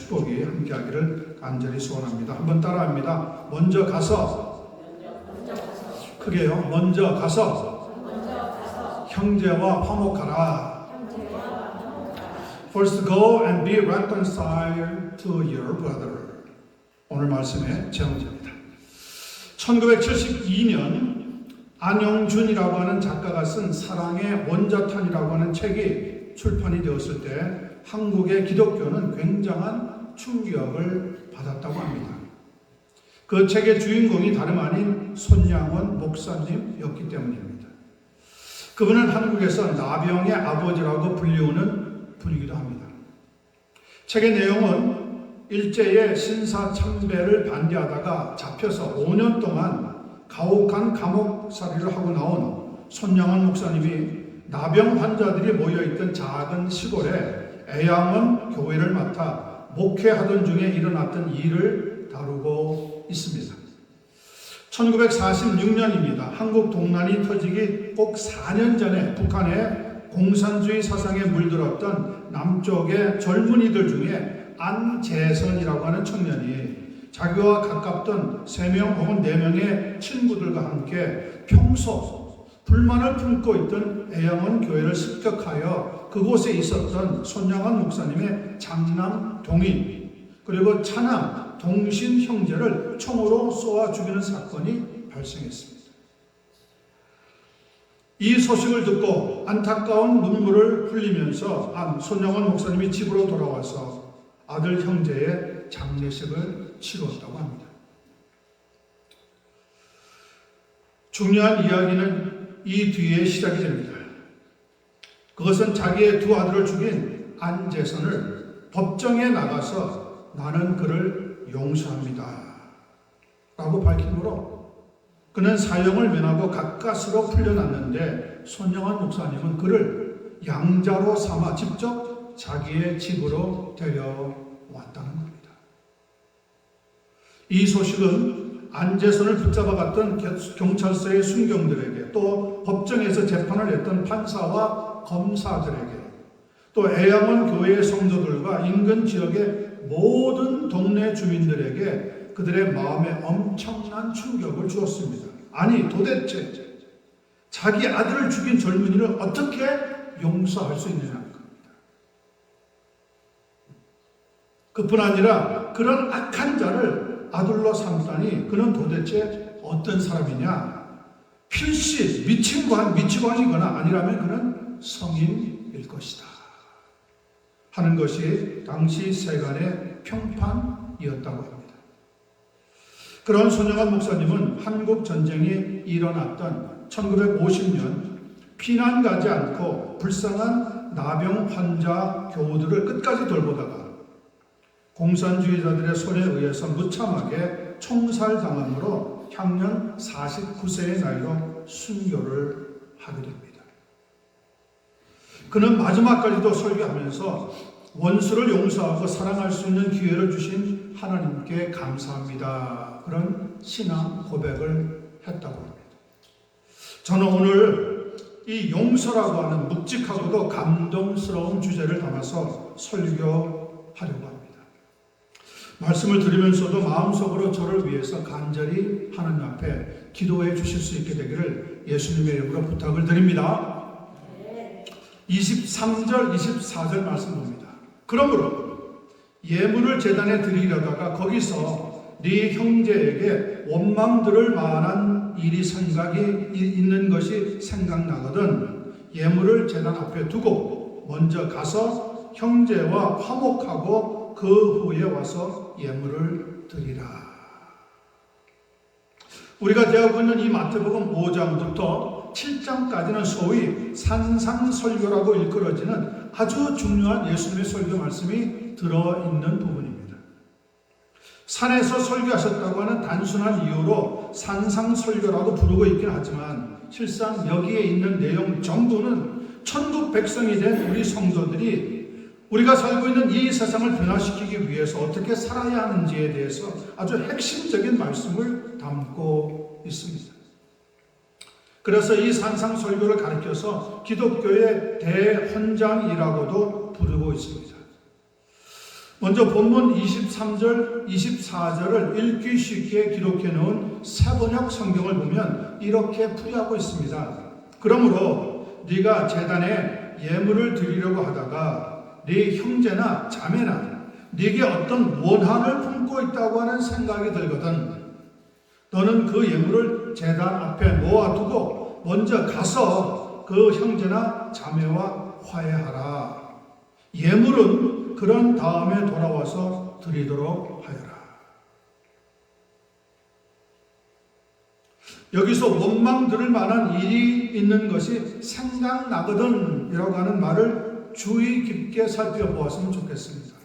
축복이 함께하기를 간절히 소원합니다. 한번 따라합니다. 먼저 가서, 크게요. 먼저 가서 형제와 화목하라. First go and be reconciled to your brother. 오늘 말씀의 제목입니다. 1972년 안용준이라고 하는 작가가 쓴 사랑의 원자탄이라고 하는 책이 출판이 되었을 때 한국의 기독교는 굉장한 충격을 받았다고 합니다. 그 책의 주인공이 다름 아닌 손양원 목사님이었기 때문입니다. 그분은 한국에서 나병의 아버지라고 불리우는 분이기도 합니다. 책의 내용은 일제의 신사참배를 반대하다가 잡혀서 5년 동안 가혹한 감옥살이를 하고 나온 손양원 목사님이 나병 환자들이 모여있던 작은 시골에 애양원 교회를 맡아 목회하던 중에 일어났던 일을 다루고 있습니다. 1946년입니다. 한국 동란이 터지기 꼭 4년 전에 북한의 공산주의 사상에 물들었던 남쪽의 젊은이들 중에 안재선이라고 하는 청년이 자기와 가깝던 3명 혹은 4명의 친구들과 함께 평소 불만을 품고 있던 애양원 교회를 습격하여 그곳에 있었던 손양원 목사님의 장남 동인 그리고 차남 동신 형제를 총으로 쏘아 죽이는 사건이 발생했습니다. 이 소식을 듣고 안타까운 눈물을 흘리면서 손양원 목사님이 집으로 돌아와서 아들 형제의 장례식을 치렀다고 합니다. 중요한 이야기는 이 뒤에 시작이 됩니다. 그것은 자기의 두 아들을 죽인 안재선을 법정에 나가서 나는 그를 용서합니다 라고 밝힘으로 그는 사형을 면하고 가까스로 풀려났는데 손양원 목사님은 그를 양자로 삼아 직접 자기의 집으로 데려왔다는 겁니다. 이 소식은 안재선을 붙잡아갔던 경찰서의 순경들에게 또 법정에서 재판을 했던 판사와 검사들에게 또 애양원 교회의 성도들과 인근 지역의 모든 동네 주민들에게 그들의 마음에 엄청난 충격을 주었습니다. 아니 도대체 자기 아들을 죽인 젊은이를 어떻게 용서할 수 있느냐는 겁니다. 그뿐 아니라 그런 악한 자를 아들로 삼다니 그는 도대체 어떤 사람이냐? 필시 미치광이거나 아니라면 그는 성인일 것이다 하는 것이 당시 세간의 평판이었다고 합니다. 그런 손양원 목사님은 한국 전쟁이 일어났던 1950년 피난 가지 않고 불쌍한 나병 환자 교우들을 끝까지 돌보다가 공산주의자들의 손에 의해서 무참하게 총살당함으로 향년 49세의 나이로 순교를 하게 됩니다. 그는 마지막까지도 설교하면서 원수를 용서하고 사랑할 수 있는 기회를 주신 하나님께 감사합니다. 그런 신앙 고백을 했다고 합니다. 저는 오늘 이 용서라고 하는 묵직하고도 감동스러운 주제를 담아서 설교하려고 합니다. 말씀을 들으면서도 마음속으로 저를 위해서 간절히 하나님 앞에 기도해 주실 수 있게 되기를 예수님의 이름으로 부탁을 드립니다. 23절, 24절 말씀 봅니다. 그러므로 예물을 제단에 드리려다가 거기서 네 형제에게 원망 들을 만한 일이 생각이 있는 것이 생각나거든 예물을 제단 앞에 두고 먼저 가서 형제와 화목하고 그 후에 와서 예물을 드리라. 우리가 대하고 있는 이 마태복음 5장부터 7장까지는 소위 산상설교라고 일컬어지는 아주 중요한 예수님의 설교 말씀이 들어있는 부분입니다. 산에서 설교하셨다고 하는 단순한 이유로 산상설교라고 부르고 있긴 하지만 실상 여기에 있는 내용 전부는 천국 백성이 된 우리 성도들이 우리가 살고 있는 이 세상을 변화시키기 위해서 어떻게 살아야 하는지에 대해서 아주 핵심적인 말씀을 담고 있습니다. 그래서 이 산상설교를 가리켜서 기독교의 대헌장이라고도 부르고 있습니다. 먼저 본문 23절, 24절을 읽기 쉽게 기록해 놓은 새번역 성경을 보면 이렇게 풀이하고 있습니다. 그러므로 네가 제단에 예물을 드리려고 하다가 네 형제나 자매나 네게 어떤 원한을 품고 있다고 하는 생각이 들거든 너는 그 예물을 제단 앞에 모아두고 먼저 가서 그 형제나 자매와 화해하라. 예물은 그런 다음에 돌아와서 드리도록 하여라. 여기서 원망 들을 만한 일이 있는 것이 생각나거든 이라고 하는 말을 주의 깊게 살펴보았으면 좋겠습니다.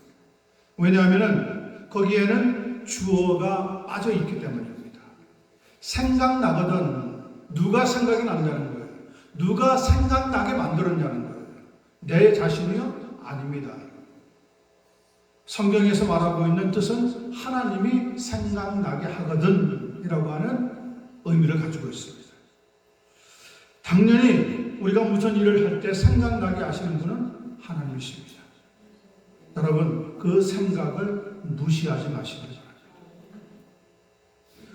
왜냐하면 거기에는 주어가 빠져 있기 때문입니다. 생각나거든. 누가 생각이 난다는 거예요? 누가 생각나게 만들었냐는 거예요. 내 자신이요? 아닙니다. 성경에서 말하고 있는 뜻은 하나님이 생각나게 하거든 이라고 하는 의미를 가지고 있습니다. 당연히 우리가 무슨 일을 할 때 생각나게 하시는 분은 하나님이십니다. 여러분 그 생각을 무시하지 마시기 바랍니다.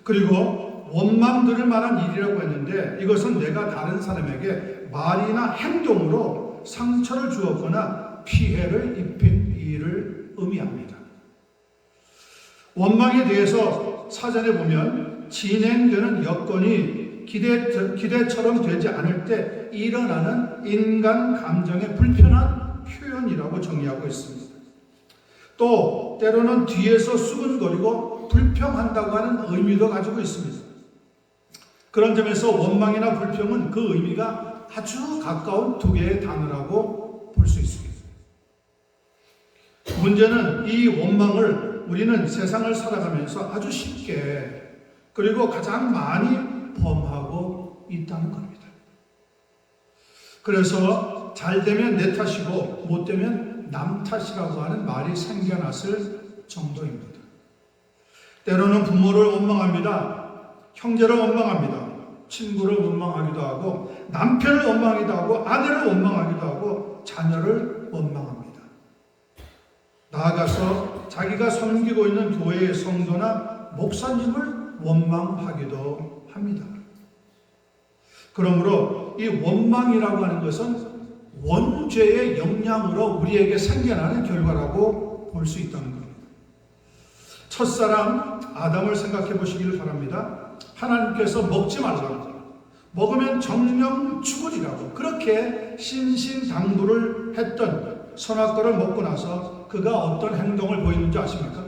그리고 원망 들을 만한 일이라고 했는데 이것은 내가 다른 사람에게 말이나 행동으로 상처를 주었거나 피해를 입힌 일을 의미합니다. 원망에 대해서 사전에 보면 진행되는 여건이 기대처럼 되지 않을 때 일어나는 인간 감정의 불편한 표현이라고 정의하고 있습니다. 또 때로는 뒤에서 수근거리고 불평한다고 하는 의미도 가지고 있습니다. 그런 점에서 원망이나 불평은 그 의미가 아주 가까운 두 개의 단어라고 볼 수 있습니다. 문제는 이 원망을 우리는 세상을 살아가면서 아주 쉽게 그리고 가장 많이 범하고 있다는 겁니다. 그래서 잘 되면 내 탓이고 못 되면 남 탓이라고 하는 말이 생겨났을 정도입니다. 때로는 부모를 원망합니다. 형제를 원망합니다. 친구를 원망하기도 하고 남편을 원망하기도 하고 아내를 원망하기도 하고 자녀를 원망합니다. 나아가서 자기가 섬기고 있는 교회의 성도나 목사님을 원망하기도 합니다. 그러므로 이 원망이라고 하는 것은 원죄의 영향으로 우리에게 생겨나는 결과라고 볼 수 있다는 겁니다. 첫사람 아담을 생각해 보시기를 바랍니다. 하나님께서 먹지 말라고 먹으면 정령 죽으리라고 그렇게 신신당부를 했던 선악과를 먹고 나서 그가 어떤 행동을 보이는지 아십니까?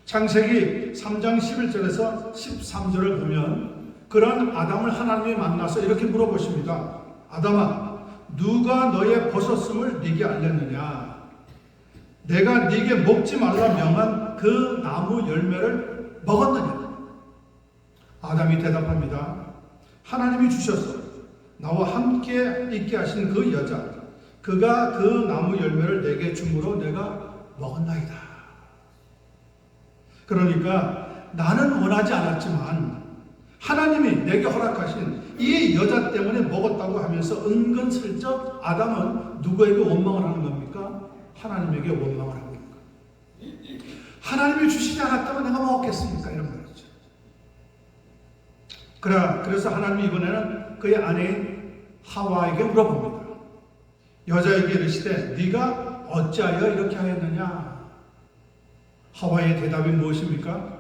창세기 3장 11절에서 13절을 보면 그런 아담을 하나님이 만나서 이렇게 물어보십니다. 아담아, 누가 너의 벗었음을 네게 알렸느냐? 내가 네게 먹지 말라 명한 그 나무 열매를 먹었느냐? 아담이 대답합니다. 하나님이 주셔서 나와 함께 있게 하신 그 여자, 그가 그 나무 열매를 내게 주므로 내가 먹었나이다. 그러니까 나는 원하지 않았지만 하나님이 내게 허락하신 이 여자 때문에 먹었다고 하면서 은근슬쩍 아담은 누구에게 원망을 하는 겁니까? 하나님에게 원망을 하는 겁니까? 하나님이 주시지 않았다면 내가 먹었겠습니까? 이런 말이죠. 그래서 하나님이 이번에는 그의 아내인 하와에게 물어봅니다. 여자에게 이르시되 네가 어찌하여 이렇게 하였느냐? 하와의 대답이 무엇입니까?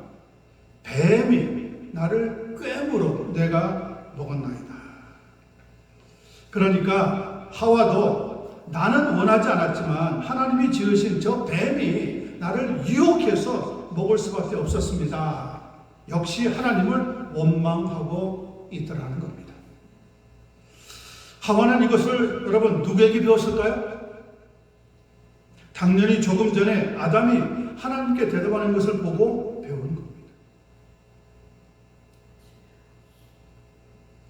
뱀이 나를 꿰물어 내가 먹었나이다. 그러니까 하와도 나는 원하지 않았지만 하나님이 지으신 저 뱀이 나를 유혹해서 먹을 수밖에 없었습니다. 역시 하나님을 원망하고 있더라는 겁니다. 하와는 이것을 여러분 누구에게 배웠을까요? 당연히 조금 전에 아담이 하나님께 대답하는 것을 보고 배운 겁니다.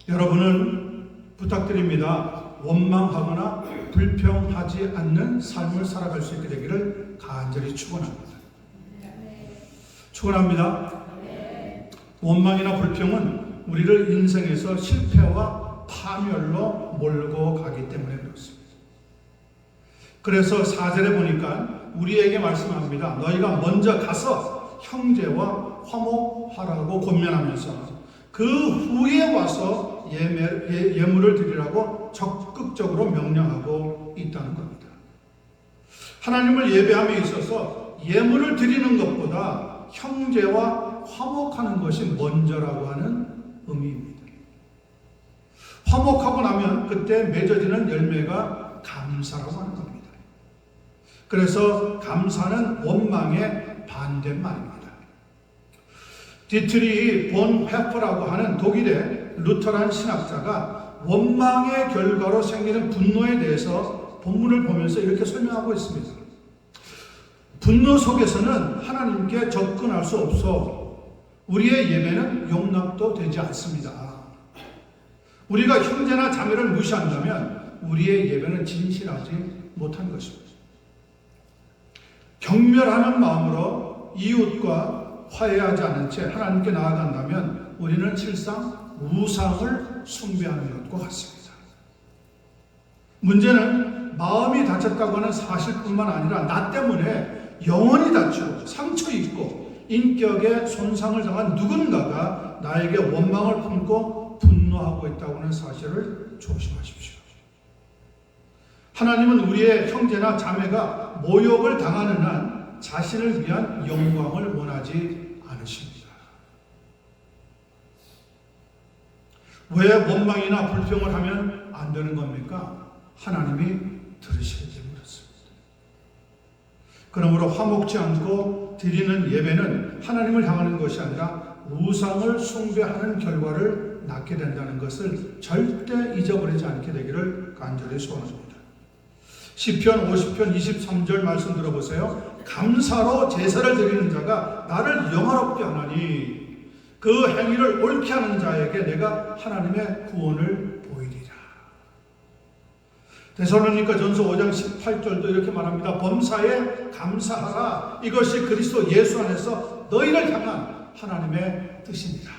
여러분은 부탁드립니다. 원망하거나 불평하지 않는 삶을 살아갈 수 있게 되기를 간절히 축원합니다. 축원합니다. 원망이나 불평은 우리를 인생에서 실패와 파멸로 몰고 가기 때문에 그렇습니다. 그래서 4절에 보니까 우리에게 말씀합니다. 너희가 먼저 가서 형제와 화목하라고 권면하면서 그 후에 와서 예물을 드리라고 적극적으로 명령하고 있다는 겁니다. 하나님을 예배함에 있어서 예물을 드리는 것보다 형제와 화목하는 것이 먼저라고 하는 의미입니다. 화목하고 나면 그때 맺어지는 열매가 감사라고 하는 겁니다. 그래서 감사는 원망의 반대말입니다. 디트리 본 헤퍼라고 하는 독일의 루터란 신학자가 원망의 결과로 생기는 분노에 대해서 본문을 보면서 이렇게 설명하고 있습니다. 분노 속에서는 하나님께 접근할 수 없어 우리의 예배는 용납도 되지 않습니다. 우리가 형제나 자매를 무시한다면 우리의 예배는 진실하지 못한 것입니다. 경멸하는 마음으로 이웃과 화해하지 않은 채 하나님께 나아간다면 우리는 실상 우상을 숭배하는 것과 같습니다. 문제는 마음이 다쳤다고 하는 사실뿐만 아니라 나 때문에 영혼이 다치고 상처 입고 인격에 손상을 당한 누군가가 나에게 원망을 품고 분노하고 있다고 하는 사실을 조심하십시오. 하나님은 우리의 형제나 자매가 모욕을 당하는 한 자신을 위한 영광을 원하지 않으십니다. 왜 원망이나 불평을 하면 안 되는 겁니까? 하나님이 들으시기 그렇습니다. 그러므로 화목지 않고 드리는 예배는 하나님을 향하는 것이 아니라 우상을 숭배하는 결과를 낳게 된다는 것을 절대 잊어버리지 않게 되기를 간절히 소원합니다. 시편 50편 23절 말씀 들어보세요. 감사로 제사를 드리는 자가 나를 영화롭게 하나니 그 행위를 옳게 하는 자에게 내가 하나님의 구원을 보이리라. 데살로니가 전서 5장 18절도 이렇게 말합니다. 범사에 감사하라. 이것이 그리스도 예수 안에서 너희를 향한 하나님의 뜻입니다.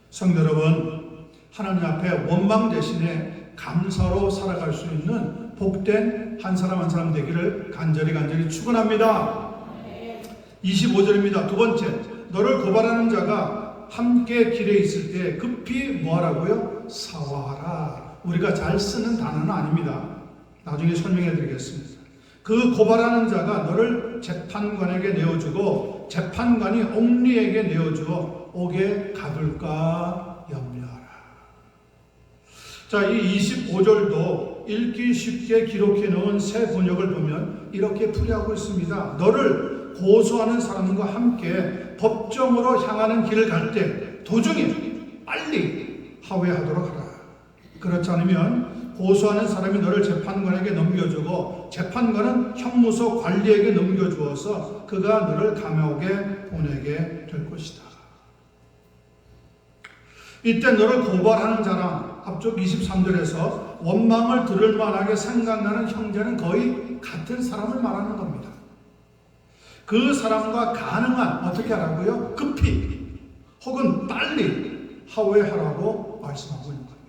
성도 여러분, 하나님 앞에 원망 대신에 감사로 살아갈 수 있는 복된 한 사람 한 사람 되기를 간절히 축원합니다. 25절입니다. 두 번째, 너를 고발하는 자가 함께 길에 있을 때 급히 뭐하라고요? 사화하라. 우리가 잘 쓰는 단어는 아닙니다. 나중에 설명해 드리겠습니다. 그 고발하는 자가 너를 재판관에게 내어주고 재판관이 옥리에게 내어주어 옥에 가둘까 염려하라. 자, 이 25절도 읽기 쉽게 기록해 놓은 새 번역을 보면 이렇게 풀이하고 있습니다. 너를 고소하는 사람과 함께 법정으로 향하는 길을 갈 때 도중에 빨리 하회하도록 하라. 그렇지 않으면 고소하는 사람이 너를 재판관에게 넘겨주고 재판관은 형무소 관리에게 넘겨주어서 그가 너를 감옥에 보내게 될 것이다. 이때 너를 고발하는 자랑, 앞쪽 23절에서 원망을 들을 만하게 생각나는 형제는 거의 같은 사람을 말하는 겁니다. 그 사람과 가능한 어떻게 하라고요? 급히 혹은 빨리 하회하라고 말씀하고 있는 겁니다.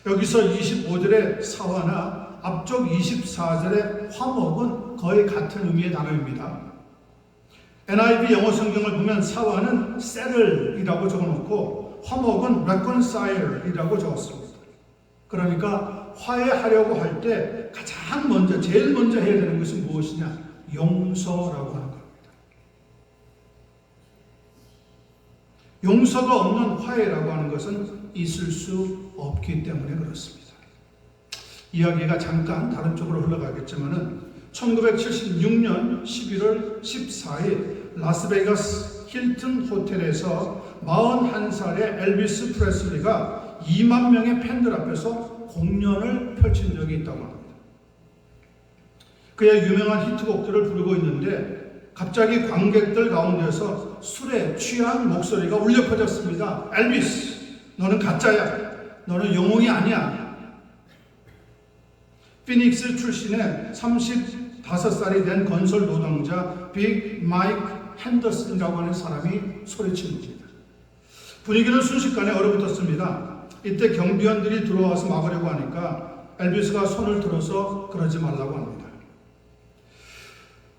여기서 25절의 사화나 앞쪽 24절의 화목은 거의 같은 의미의 단어입니다. NIV 영어 성경을 보면 사화는 settle이라고 적어놓고 화목은 reconcile이라고 적었습니다. 그러니까 화해하려고 할 때 가장 먼저 제일 먼저 해야 되는 것이 무엇이냐? 용서라고 하는 겁니다. 용서가 없는 화해라고 하는 것은 있을 수 없기 때문에 그렇습니다. 이야기가 잠깐 다른 쪽으로 흘러가겠지만은 1976년 11월 14일 라스베가스 힐튼 호텔에서 41살의 엘비스 프레슬리가 2만 명의 팬들 앞에서 공연을 펼친 적이 있다고 합니다. 그의 유명한 히트곡들을 부르고 있는데 갑자기 관객들 가운데서 술에 취한 목소리가 울려 퍼졌습니다. 엘비스, 너는 가짜야. 너는 영웅이 아니야. 피닉스 출신의 35살이 된 건설 노동자 빅 마이크 핸더슨이라고 하는 사람이 소리친 겁니다. 분위기는 순식간에 얼어붙었습니다. 이때 경비원들이 들어와서 막으려고 하니까 엘비스가 손을 들어서 그러지 말라고 합니다.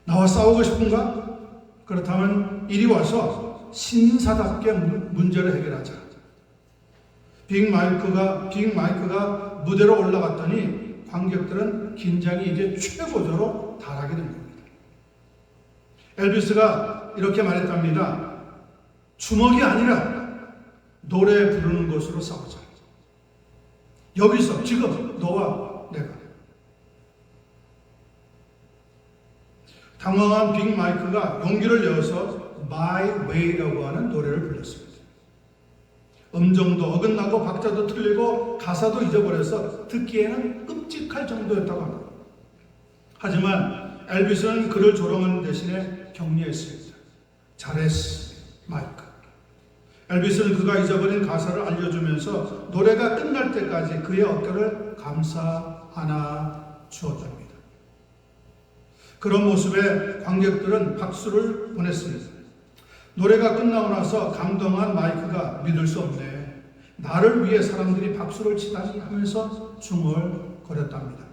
나와 싸우고 싶은가? 그렇다면 이리 와서 신사답게 문제를 해결하자. 빅 마이크가 무대로 올라갔더니 관객들은 긴장이 이제 최고조로 달하게 된 겁니다. 엘비스가 이렇게 말했답니다. 주먹이 아니라 노래 부르는 것으로 싸우자. 여기서 지금 너와 내가. 당황한 빅 마이크가 용기를 내어서 My Way라고 하는 노래를 불렀습니다. 음정도 어긋나고 박자도 틀리고 가사도 잊어버려서 듣기에는 끔찍할 정도였다고 합니다. 하지만 엘비스는 그를 조롱하는 대신에 격려했습니다. 잘했어, 마이크. 엘비스는 그가 잊어버린 가사를 알려주면서 노래가 끝날 때까지 그의 어깨를 감싸 안아 주었답니다. 그런 모습에 관객들은 박수를 보냈습니다. 노래가 끝나고 나서 감동한 마이크가 믿을 수 없네. 나를 위해 사람들이 박수를 치다니 하면서 중얼거렸답니다.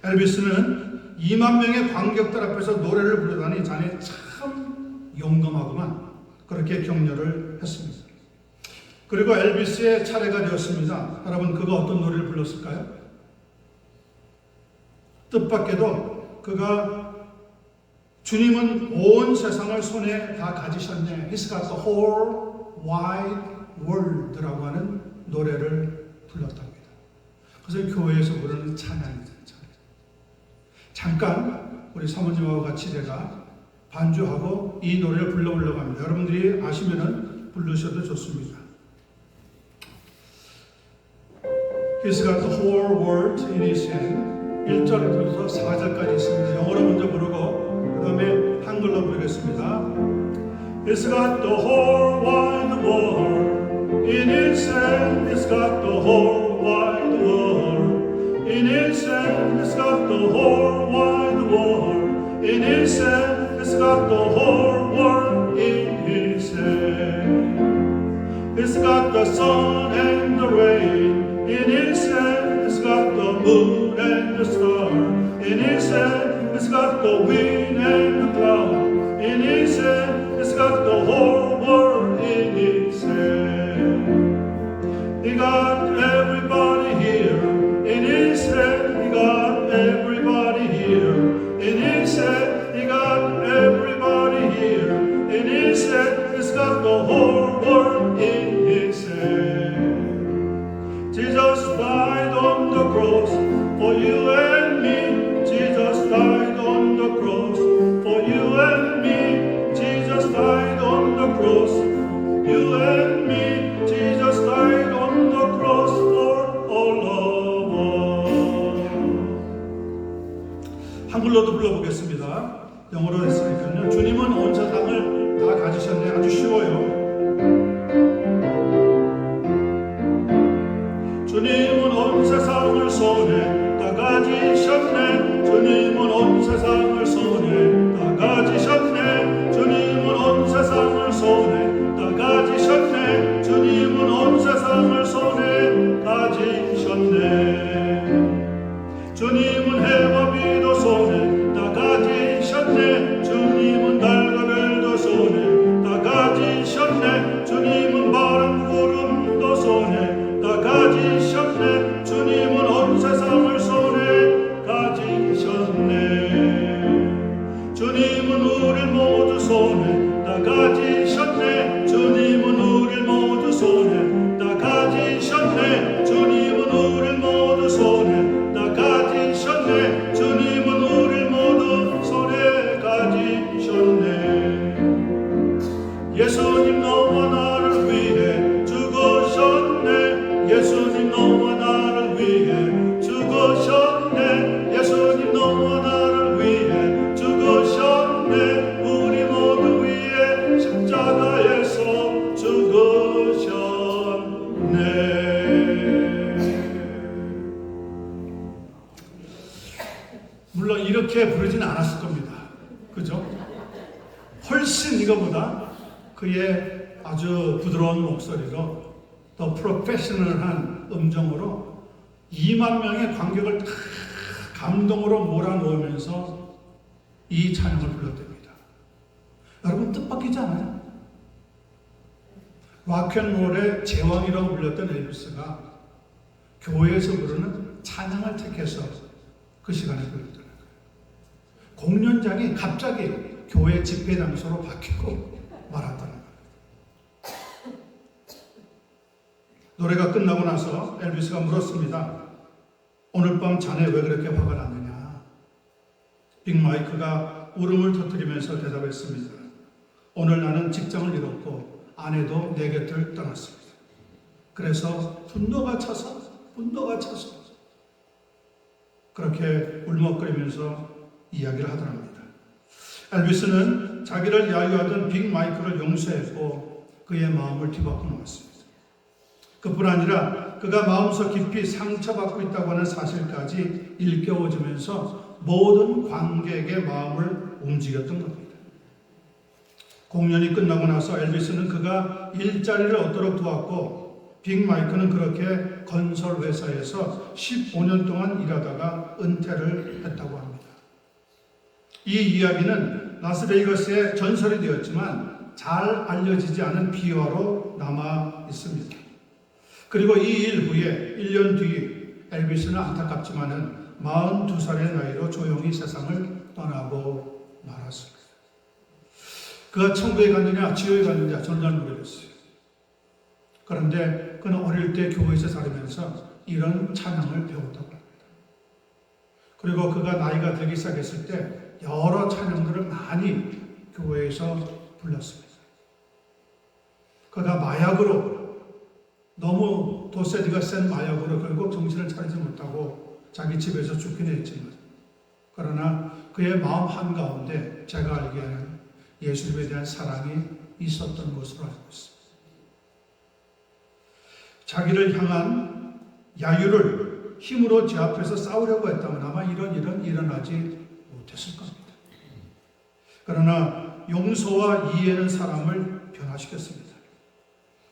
엘비스는 2만 명의 관객들 앞에서 노래를 부르다니 자네 참 용감하구만. 그렇게 격려를 했습니다. 그리고 엘비스의 차례가 되었습니다. 여러분, 그가 어떤 노래를 불렀을까요? 뜻밖에도 그가 주님은 온 세상을 손에 다 가지셨네. He's got the whole wide world라고 하는 노래를 불렀답니다. 그래서 교회에서 부르는 찬양이죠. 잠깐 우리 사모님하고 같이 제가 반주하고 이 노래를 불러보려고 합니다. 여러분들이 아시면은 부르셔도 좋습니다. He's got the whole world in his hand. 1절부터 4절까지 있습니다. 영어로 먼저 부르고 그 다음에 한글로 부르겠습니다. He's got the whole wide world in his hand. He's got the whole wide world in his hand. He's got the whole wide world in his hand. He's got the whole world in his hand. He's got the sun and the rain in his hand. He's got the moon and the star in his hand. He's got the wind and the cloud in his hand. He's got the whole world in his hand. He got everybody here in his hand. He got everybody here in his hand. He got everybody here in his hand. He's got the whole world in his hand. Jesus died on the cross for you and me. Jesus died on the cross for you and me. Jesus died on the cross for you and me. Jesus died on the cross for all of us. 한글로도 불러보겠습니다. 영어로 했으니까요. 주님은 온 세상을 다 가지셨네. 아주 쉬워요. 주님은 온 세상을 손에 다 가지셨네. 주님은 온 세상을 손에 다 가지셨네. 주님은 온 세상을 손에 다 가지셨네. 주님은 온 세상을 손에 가지셨네. 주님은 해와 비도 손에 다 가지셨네. 주님은 달과 별도 손에 다 가지셨네. 주님은 바람 구름도 손에 다 가지셨네. 주님은 온 세상을 손에 가지셨네. 주님은 우릴 모두 손에 다 가지셨네. 주님은 우릴 모두 손에 다 가지셨네. 주님은 우릴 모두 손에 다 가지셨네. 주님은 우릴 모두 손에 가지셨네. 예수님 너와 나를 위해 죽으셨네. 예수님 너와 나를 위해 죽으셨네. 예수님 너와 나를 위해 죽으셨네. 우리 모두 위해 십자가에서 죽으셨네. 물론 이렇게 부르진 않았을 겁니다. 그죠? 훨씬 이거보다 그의 아주 부드러운 목소리로 더 프로페셔널한 음정으로 2만 명의 관객을 다 감동으로 몰아넣으면서 이 찬양을 불렀답니다. 여러분 뜻밖이지 않아요? 락앤롤의 제왕이라고 불렸던 엘비스가 교회에서 부르는 찬양을 택해서 그 시간에 불렀던 거예요. 공연장이 갑자기 교회 집회 장소로 바뀌고 말았다는 거예요. 노래가 끝나고 나서 엘비스가 물었습니다. 오늘 밤 자네 왜 그렇게 화가 났느냐? 빅 마이크가 울음을 터뜨리면서 대답했습니다. 오늘 나는 직장을 잃었고 아내도 내 곁을 떠났습니다. 그래서 분노가 차서 그렇게 울먹거리면서 이야기를 하더랍니다. 엘비스는 자기를 야유하던 빅 마이크를 용서했고 그의 마음을 뒤바꿔 놓았습니다. 그뿐 아니라 그가 마음속 깊이 상처받고 있다고 하는 사실까지 일깨워주면서 모든 관객의 마음을 움직였던 겁니다. 공연이 끝나고 나서 엘비스는 그가 일자리를 얻도록 도왔고 빅 마이크는 그렇게 건설회사에서 15년 동안 일하다가 은퇴를 했다고 합니다. 이 이야기는 라스베이거스의 전설이 되었지만 잘 알려지지 않은 비화로 남아 있습니다. 그리고 이 일 후에 1년 뒤 엘비스는 안타깝지만은 42살의 나이로 조용히 세상을 떠나고 말았습니다. 그가 천국에 갔느냐 지옥에 갔느냐 저는 잘 모르겠어요. 그런데 그는 어릴 때 교회에서 살면서 이런 찬양을 배웠다고 합니다. 그리고 그가 나이가 들기 시작했을 때 여러 찬양들을 많이 교회에서 불렀습니다. 그가 마약으로 너무 도세디가 센 마약으로 결국 정신을 차리지 못하고 자기 집에서 죽긴 했지만 그러나 그의 마음 한가운데 제가 알기에는 예수님에 대한 사랑이 있었던 것으로 알고 있습니다. 자기를 향한 야유를 힘으로 제압해서 싸우려고 했다면 아마 이런 일은 일어나지 못했을 겁니다. 그러나 용서와 이해는 사람을 변화시켰습니다.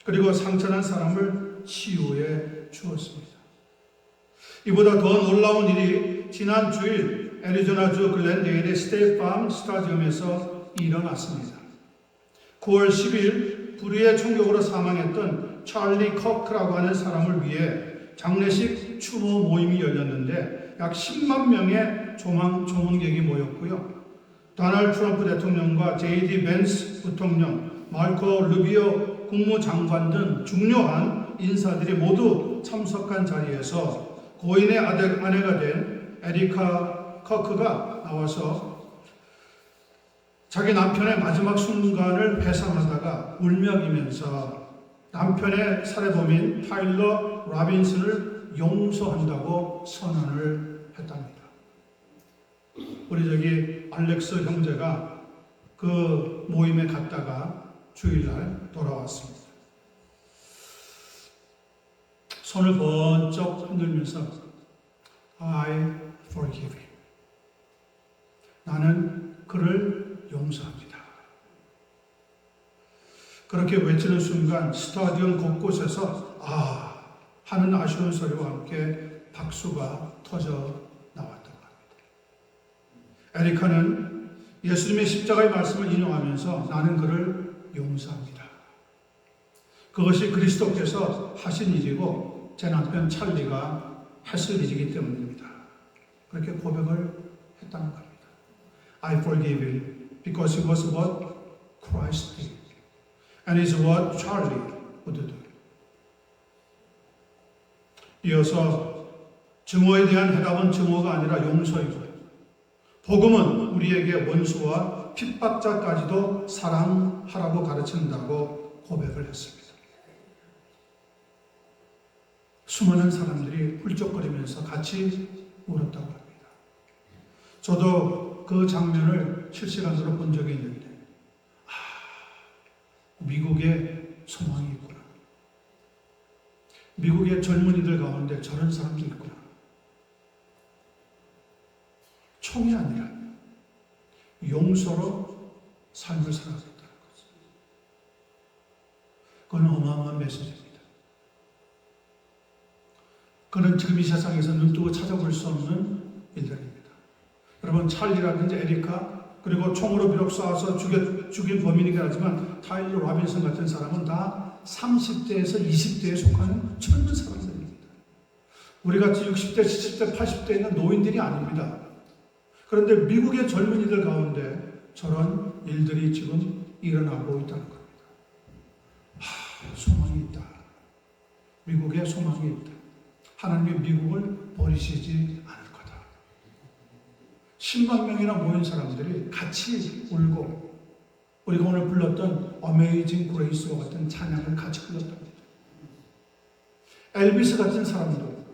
그리고 상처난 사람을 치유해 주었습니다. 이보다 더 놀라운 일이 지난 주일 애리조나주 글렌데일의 스테이팜 스타디움에서 일어났습니다. 9월 10일 불의의 총격으로 사망했던 찰리 커크라고 하는 사람을 위해 장례식 추모 모임이 열렸는데 약 10만 명의 조문객이 모였고요. 도널드 트럼프 대통령과 제이디 벤스 부통령, 마르코 루비오 국무장관 등 중요한 인사들이 모두 참석한 자리에서 고인의 아내가 된 에리카 커크가 나와서 자기 남편의 마지막 순간을 회상하다가 울먹이면서 남편의 살해범인 타일러 라빈슨을 용서한다고 선언을 했답니다. 우리 저기 알렉스 형제가 그 모임에 갔다가 주일날 돌아왔습니다. 손을 번쩍 흔들면서 I forgive him. 나는 그를 용서합니다. 그렇게 외치는 순간 스타디움 곳곳에서 하는 아쉬운 소리와 함께 박수가 터져 나왔다고 합니다. 에리카는 예수님의 십자가의 말씀을 인용하면서 나는 그를 용서합니다. 그것이 그리스도께서 하신 일이고 제 남편 찰리가 했을 일이기 때문입니다. 그렇게 고백을 했다는 겁니다. I forgive him because it was what Christ did and it's what Charlie would do. 이어서 증오에 대한 해답은 증오가 아니라 용서이고 복음은 우리에게 원수와 핍박자까지도 사랑하라고 가르친다고 고백을 했습니다. 수많은 사람들이 훌쩍거리면서 같이 울었다고 합니다. 저도 그 장면을 실시간으로 본 적이 있는데 미국에 소망이 있구나. 미국의 젊은이들 가운데 저런 사람도 있구나. 총이 아니라 용서로 삶을 살아가겠다는 거죠. 그건 어마어마한 메시지입니다. 그는 지금 이 세상에서 눈뜨고 찾아볼 수 없는 일들입니다. 여러분 찰리라든지 에리카 그리고 총으로 비록 쏴서 죽인 범인이긴 하지만 타일러 로빈슨 같은 사람은 다 30대에서 20대에 속하는 젊은 사람들입니다. 우리같이 60대, 70대, 80대에 있는 노인들이 아닙니다. 그런데 미국의 젊은이들 가운데 저런 일들이 지금 일어나고 있다는 겁니다. 소망이 있다. 미국에 소망이 있다. 하나님이 미국을 버리시지 않을 거다. 10만 명이나 모인 사람들이 같이 울고 우리가 오늘 불렀던 어메이징 그레이스와 같은 찬양을 같이 불렀답니다. 엘비스 같은 사람도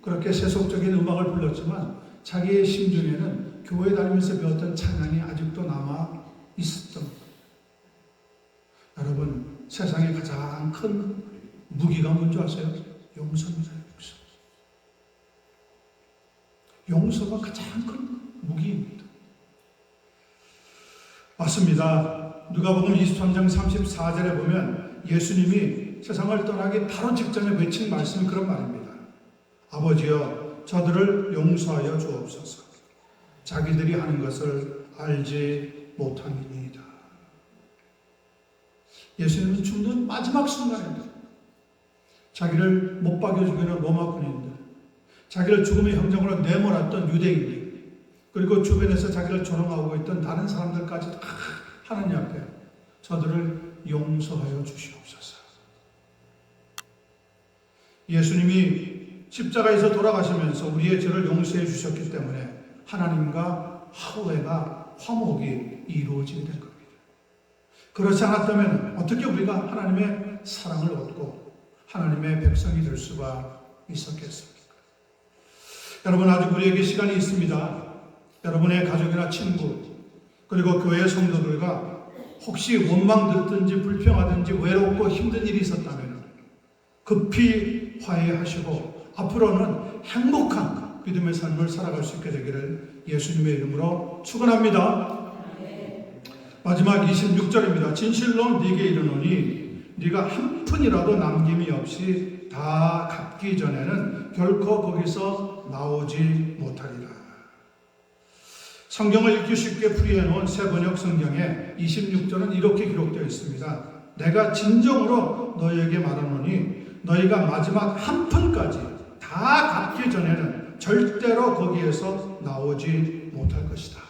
그렇게 세속적인 음악을 불렀지만 자기의 심중에는 교회 다니면서 배웠던 찬양이 아직도 남아 있었던 것. 여러분, 세상에 가장 큰 무기가 뭔지 아세요? 용서입니다. 용서가 가장 큰 무기입니다. 맞습니다. 누가복음 23장 34절에 보면 예수님이 세상을 떠나기 바로 직전에 외친 말씀이 그런 말입니다. 아버지여, 저들을 용서하여 주옵소서. 자기들이 하는 것을 알지 못함이니이다. 예수님은 죽는 마지막 순간에 자기를 못 박여 죽이는 로마 군인들, 자기를 죽음의 형정으로 내몰았던 유대인들, 그리고 주변에서 자기를 조롱하고 있던 다른 사람들까지 다 하나님 앞에 저들을 용서하여 주시옵소서. 예수님이 십자가에서 돌아가시면서 우리의 죄를 용서해 주셨기 때문에 하나님과 화해가 화목이 이루어지게 된 겁니다. 그렇지 않았다면 어떻게 우리가 하나님의 사랑을 얻고 하나님의 백성이 될 수가 있었겠습니까? 여러분, 아직 우리에게 시간이 있습니다. 여러분의 가족이나 친구 그리고 교회 성도들과 혹시 원망됐든지 불평하든지 외롭고 힘든 일이 있었다면 급히 화해하시고 앞으로는 행복한 믿음의 삶을 살아갈 수 있게 되기를 예수님의 이름으로 축원합니다. 마지막 26절입니다. 진실로 네게 이르노니 네가 한 푼이라도 남김이 없이 다 갚기 전에는 결코 거기서 나오지 못하리라. 성경을 읽기 쉽게 풀이해 놓은 새 번역 성경에 26절은 이렇게 기록되어 있습니다. 내가 진정으로 너희에게 말하노니 너희가 마지막 한 푼까지 다 갚기 전에는 절대로 거기에서 나오지 못할 것이다.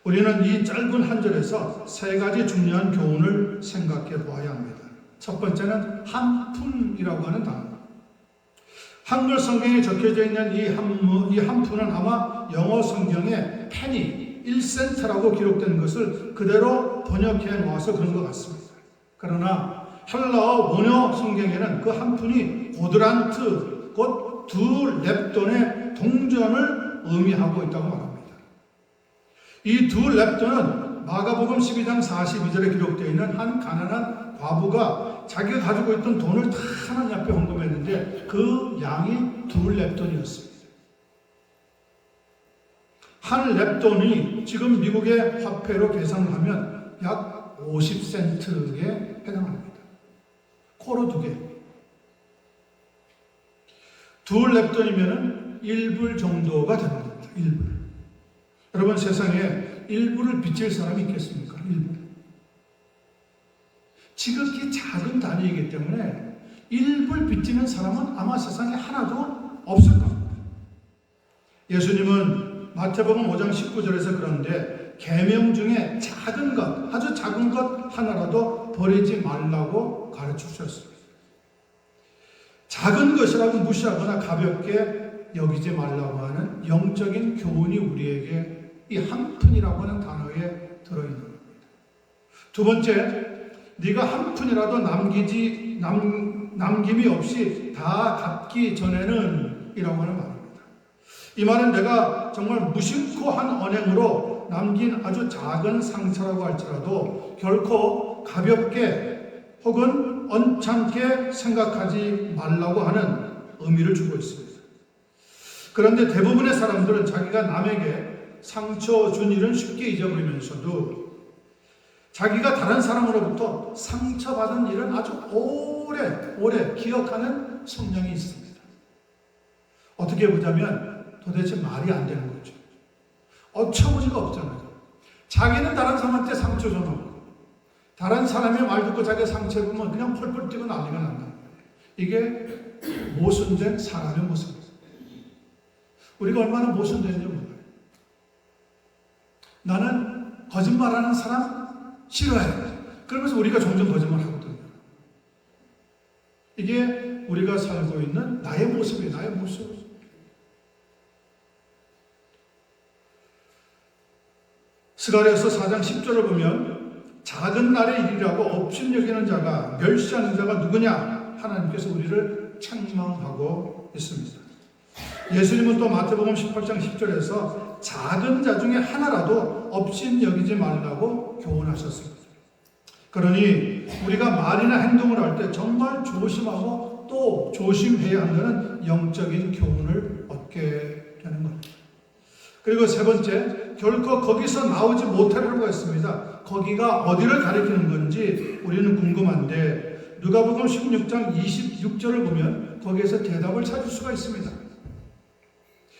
우리는 이 짧은 한 절에서 세 가지 중요한 교훈을 생각해 보아야 합니다. 첫 번째는 한 푼이라고 하는 단어. 한글 성경에 적혀져 있는 이 한 푼은 아마 영어 성경에 penny, 1센트라고 기록된 것을 그대로 번역해 놓아서 그런 것 같습니다. 그러나 헬라어 원어 성경에는 그 한 푼이 고드란트, 곧 두 렙돈의 동전을 의미하고 있다고 말합니다. 이 두 렙돈은 마가복음 12장 42절에 기록되어 있는 한 가난한 과부가 자기가 가지고 있던 돈을 다 하나님 앞에 헌금했는데 그 양이 두 렙돈이었습니다. 한 렙돈이 지금 미국의 화폐로 계산을 하면 약 50센트에 해당합니다. 코로 두 개. 두 렙돈이면 1불 정도가 되는 겁니다. 1불. 여러분, 세상에 1불을 빚질 사람이 있겠습니까? 1불. 지극히 작은 단위이기 때문에 1불 빚지는 사람은 아마 세상에 하나도 없을 겁니다. 예수님은 마태복음 5장 19절에서 그런데 계명 중에 작은 것, 아주 작은 것 하나라도 버리지 말라고 가르쳐 주셨습니다. 작은 것이라고 무시하거나 가볍게 여기지 말라고 하는 영적인 교훈이 우리에게 이 한 푼이라고 하는 단어에 들어있는 겁니다. 두 번째, 네가 한 푼이라도 남김이 없이 다 갚기 전에는 이라고 하는 말입니다. 이 말은 내가 정말 무심코 한 언행으로 남긴 아주 작은 상처라고 할지라도 결코 가볍게 혹은 언짢게 생각하지 말라고 하는 의미를 주고 있습니다. 그런데 대부분의 사람들은 자기가 남에게 상처 준 일은 쉽게 잊어버리면서도 자기가 다른 사람으로부터 상처받은 일은 아주 오래 기억하는 성향이 있습니다. 어떻게 보자면 도대체 말이 안 되는 거죠. 어처구니가 없잖아요. 자기는 다른 사람한테 상처 줘놓고 다른 사람의 말 듣고 자기 상처 입으면 그냥 펄펄 뛰고 난리가 난다. 이게 모순된 사람의 모습입니다. 우리가 얼마나 모순되는지 몰라요. 나는 거짓말하는 사람 싫어해. 그러면서 우리가 종종 거짓말하거든요. 이게 우리가 살고 있는 나의 모습이에요. 나의 모습. 스가랴서 4장 10절을 보면 작은 날의 일이라고 업신여기는 자가 멸시하는 자가 누구냐? 하나님께서 우리를 책망하고 있습니다. 예수님은 또 마태복음 18장 10절에서 작은 자 중에 하나라도 업신여기지 말라고 교훈하셨습니다. 그러니 우리가 말이나 행동을 할 때 정말 조심하고 또 조심해야 한다는 영적인 교훈을 얻게 되는 겁니다. 그리고 세 번째, 결코 거기서 나오지 못하려고 했습니다. 거기가 어디를 가리키는 건지 우리는 궁금한데 누가복음 16장 26절을 보면 거기에서 대답을 찾을 수가 있습니다.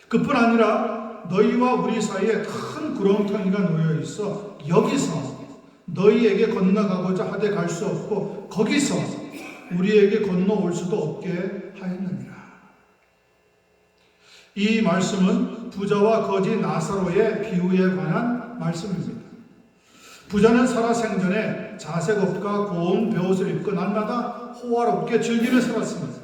그뿐 아니라 너희와 우리 사이에 큰 구렁텅이가 놓여 있어 여기서 너희에게 건너가고자 하되 갈 수 없고 거기서 우리에게 건너올 수도 없게 하였느니라. 이 말씀은 부자와 거지 나사로의 비유에 관한 말씀입니다. 부자는 살아생전에 자색옷과 고운 베옷을 입고 날마다 호화롭게 즐기며 살았습니다.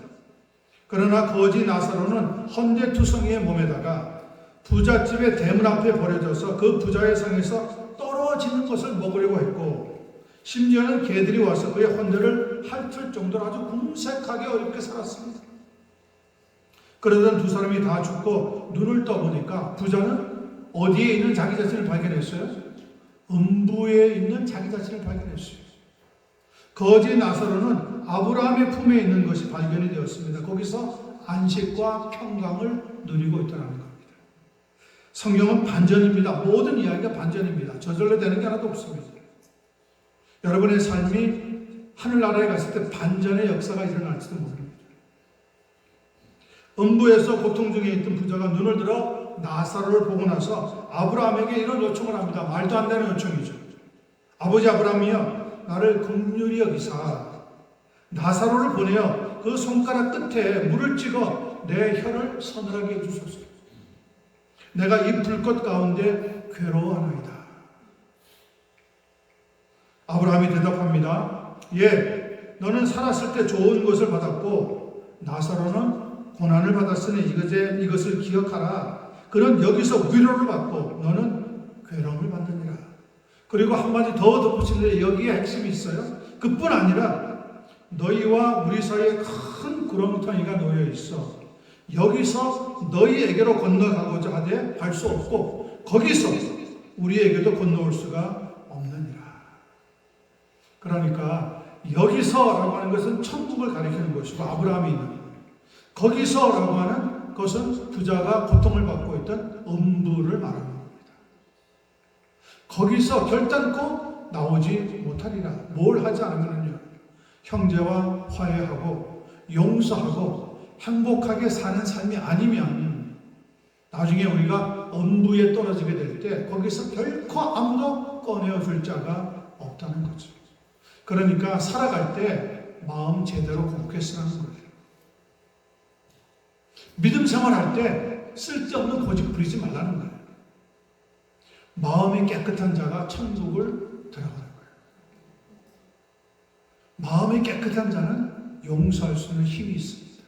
그러나 거지 나사로는 헌재투성이의 몸에다가 부잣집의 대문 앞에 버려져서 그 부자의 상에서 떨어지는 것을 먹으려고 했고 심지어는 개들이 와서 그의 헌재를 핥을 정도로 아주 궁색하게 어렵게 살았습니다. 그러던 두 사람이 다 죽고 눈을 떠보니까 부자는 어디에 있는 자기 자신을 발견했어요? 음부에 있는 자기 자신을 발견했어요. 거지 나사로는 아브라함의 품에 있는 것이 발견이 되었습니다. 거기서 안식과 평강을 누리고 있다는 겁니다. 성경은 반전입니다. 모든 이야기가 반전입니다. 저절로 되는 게 하나도 없습니다. 여러분의 삶이 하늘나라에 갔을 때 반전의 역사가 일어날지도 모릅니다. 음부에서 고통 중에 있던 부자가 눈을 들어 나사로를 보고 나서 아브라함에게 이런 요청을 합니다. 말도 안 되는 요청이죠. 아버지 아브라함이여, 나를 긍휼히 여기사 나사로를 보내어 그 손가락 끝에 물을 찍어 내 혀를 서늘하게 해주소서. 내가 이 불꽃 가운데 괴로워하나이다. 아브라함이 대답합니다. 예, 너는 살았을 때 좋은 것을 받았고 나사로는 고난을 받았으니 이것을 기억하라. 그는 여기서 위로를 받고 너는 괴로움을 받느니라. 그리고 한마디 더 덧붙이는데 여기에 핵심이 있어요. 그뿐 아니라 너희와 우리 사이에 큰 구렁텅이가 놓여 있어 여기서 너희에게로 건너가고자 하되 갈 수 없고 거기서 우리에게도 건너올 수가 없느니라. 그러니까 여기서라고 하는 것은 천국을 가리키는 것이고 아브라함이 있는 것. 거기서라고 하는 것은 부자가 고통을 받고 있던 음부를 말하는 겁니다. 거기서 결단코 나오지 못하리라. 뭘 하지 않으면요, 형제와 화해하고 용서하고 행복하게 사는 삶이 아니면 나중에 우리가 음부에 떨어지게 될 때 거기서 결코 아무도 꺼내어줄 자가 없다는 거죠. 그러니까 살아갈 때 마음 제대로 굳게 쓰라는 거예요. 믿음 생활할 때 쓸데없는 고집 부리지 말라는 거예요. 마음이 깨끗한 자가 천국을 들어가는 거예요. 마음이 깨끗한 자는 용서할 수 있는 힘이 있습니다.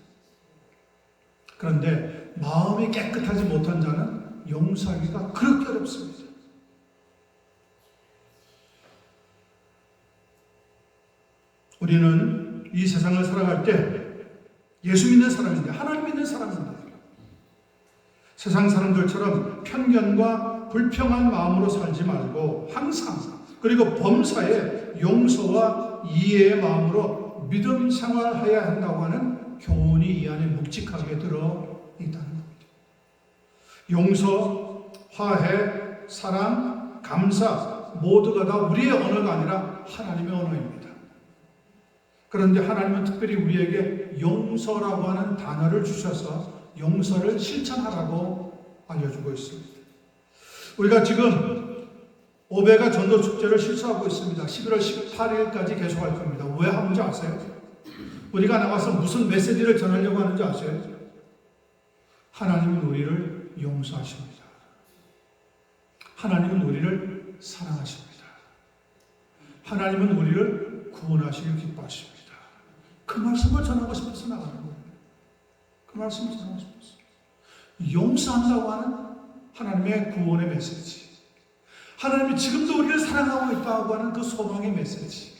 그런데 마음이 깨끗하지 못한 자는 용서하기가 그렇게 어렵습니다. 우리는 이 세상을 살아갈 때 예수 믿는 사람인데, 하나님 믿는 사람인데 세상 사람들처럼 편견과 불평한 마음으로 살지 말고 항상, 그리고 범사에 용서와 이해의 마음으로 믿음 생활해야 한다고 하는 교훈이 이 안에 묵직하게 들어있다는 겁니다. 용서, 화해, 사랑, 감사 모두가 다 우리의 언어가 아니라 하나님의 언어입니다. 그런데 하나님은 특별히 우리에게 용서라고 하는 단어를 주셔서 용서를 실천하라고 알려주고 있습니다. 우리가 지금 500가 전도 축제를 실수하고 있습니다. 11월 18일까지 계속할 겁니다. 왜 하는지 아세요? 우리가 나가서 무슨 메시지를 전하려고 하는지 아세요? 하나님은 우리를 용서하십니다. 하나님은 우리를 사랑하십니다. 하나님은 우리를 구원하시길 기뻐하십니다. 그 말씀을 전하고 싶어서 나가는 거예요. 그 말씀을 전하고 싶었어요. 용서한다고 하는 하나님의 구원의 메시지, 하나님이 지금도 우리를 사랑하고 있다고 하는 그 소망의 메시지,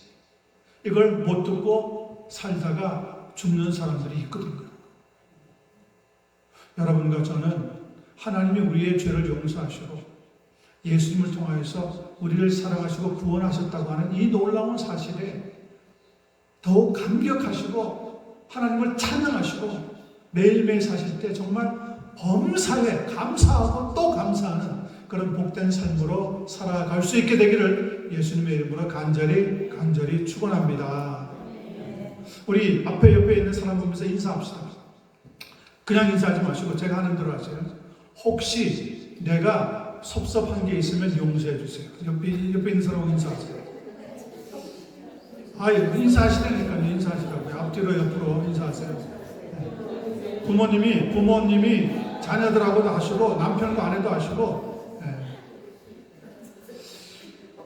이걸 못 듣고 살다가 죽는 사람들이 있거든요. 여러분과 저는 하나님이 우리의 죄를 용서하시고 예수님을 통하여서 우리를 사랑하시고 구원하셨다고 하는 이 놀라운 사실에 더욱 감격하시고 하나님을 찬양하시고 매일매일 사실 때 정말 범사에 감사하고 또 감사하는 그런 복된 삶으로 살아갈 수 있게 되기를 예수님의 이름으로 간절히 축원합니다. 우리 앞에 옆에 있는 사람 보면서 인사합시다. 그냥 인사하지 마시고 제가 하는 대로 하세요. 혹시 내가 섭섭한 게 있으면 용서해 주세요. 옆에 있는 사람하고 인사하세요. 인사하시라니까요. 인사하시라고요. 앞뒤로 옆으로 인사하세요. 부모님이 자녀들하고도 하시고 남편과 아내도 하시고,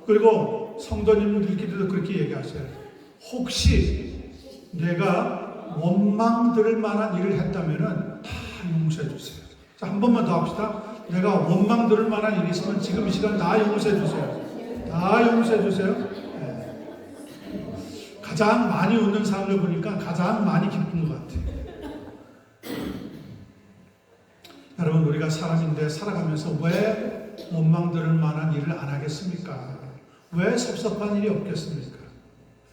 그리고 성도님들끼리도 그렇게 얘기하세요. 혹시 내가 원망 들을 만한 일을 했다면은 다 용서해 주세요. 자, 한 번만 더 합시다. 내가 원망 들을 만한 일이 있으면 지금 이 시간 다 용서해 주세요. 다 용서해 주세요. 가장 많이 웃는 사람을 보니까 가장 많이 기쁜 것 같아요. 여러분, 우리가 사람인데 살아가면서 왜 원망 들을 만한 일을 안 하겠습니까? 왜 섭섭한 일이 없겠습니까?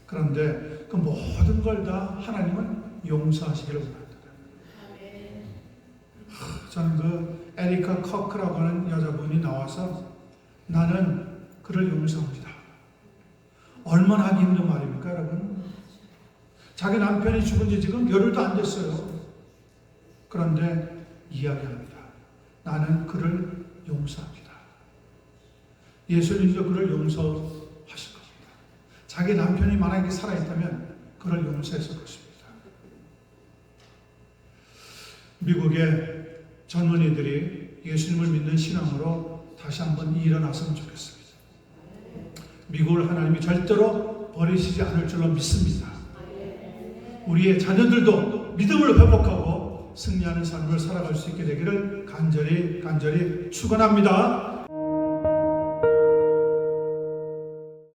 그런데 그 모든 걸 다 하나님은 용서하시기를 원합니다. 저는 그 에리카 커크라고 하는 여자분이 나와서 나는 그를 용서합니다. 얼마나 하기 힘든 말입니까, 여러분? 자기 남편이 죽은 지 지금 열흘도 안 됐어요. 그런데 이야기합니다. 나는 그를 용서합니다. 예수님도 그를 용서하실 것입니다. 자기 남편이 만약에 살아있다면 그를 용서했을 것입니다. 미국의 젊은이들이 예수님을 믿는 신앙으로 다시 한번 일어났으면 좋겠습니다. 미국을 하나님이 절대로 버리시지 않을 줄로 믿습니다. 우리의 자녀들도 믿음을 회복하고 승리하는 삶을 살아갈 수 있게 되기를 간절히 축원합니다.